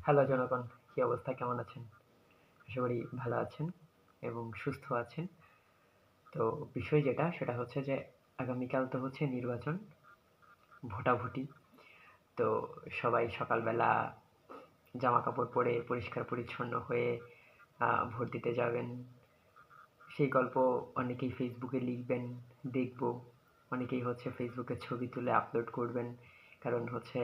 Hello জনগণ, কি অবস্থা? কেমন আছেন? আশা করি ভালো আছেন এবং সুস্থ আছেন। তো বিষয় সেটা হচ্ছে যে আগামীকাল তো হচ্ছে নির্বাচন, ভোটাভুটি। তো সবাই সকালবেলা জামাকাপড় পরে পরিষ্কার পরিচ্ছন্ন হয়ে ভোট দিতে যাবেন। সেই গল্প অনেকেই ফেসবুকে লিখবেন, দেখব। অনেকেই হচ্ছে ফেসবুকে ছবি তুলে আপলোড করবেন। কারণ হচ্ছে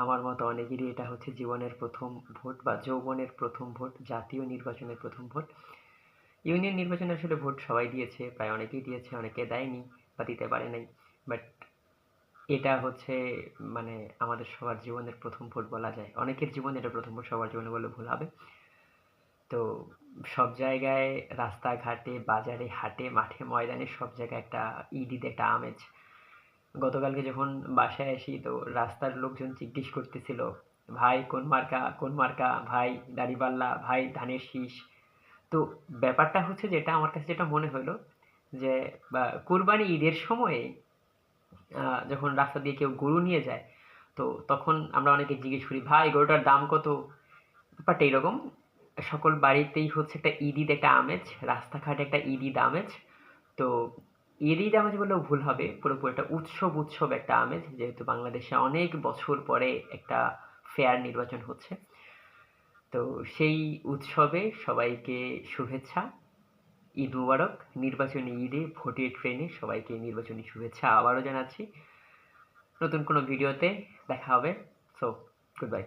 আমার মতো অনেকেরই এটা হচ্ছে জীবনের প্রথম ভোট বা যৌবনের প্রথম ভোট, জাতীয় নির্বাচনের প্রথম ভোট। ইউনিয়ন নির্বাচনে আসলে ভোট সবাই দিয়েছে, প্রায় অনেকেই দিয়েছে, অনেকে দেয়নি বা দিতে পারে নাই। বাট এটা হচ্ছে মানে আমাদের সবার জীবনের প্রথম ভোট বলা যায়। অনেকের জীবনে এটা প্রথম ভোট, সবার জীবনে বলে ভুল হবে। তো সব জায়গায়, রাস্তাঘাটে, বাজারে, হাটে, মাঠে, ময়দানে সব জায়গায় একটা ঈদ একটা আমেজ। গতকালকে যখন বাসায় আসি তো রাস্তার লোকজন জিজ্ঞেস করতেছিল, ভাই কোন মার্কা, কোন মার্কা, ভাই দাড়িপাল্লা, ভাই ধানের শীষ। তো ব্যাপারটা হচ্ছে আমার কাছে যেটা মনে হলো যে কুরবানি ঈদের সময়ে যখন রাস্তা দিয়ে কেউ গরু নিয়ে যায়, তো তখন আমরা অনেকে জিজ্ঞেস করি, ভাই গরুটার দাম কত? ব্যাপারটা এরকম। সকল বাড়িতেই হচ্ছে একটা ঈদ একটা আমেজ, রাস্তাঘাটে একটা ঈদ আমেজ। তো ঈদ আমেজ বললেও ভুল হবে, পুরোপুরি একটা উৎসব একটা আমেজ, যেহেতু বাংলাদেশে অনেক বছর পরে একটা ফেয়ার নির্বাচন হচ্ছে। তো সেই উৎসবে সবাইকে শুভেচ্ছা, ঈদ মুবারক। নির্বাচনী ঈদে, ভোটের ট্রেনে সবাইকে নির্বাচনী শুভেচ্ছা আবারও জানাচ্ছি। নতুন কোনো ভিডিওতে দেখা হবে। So good bye.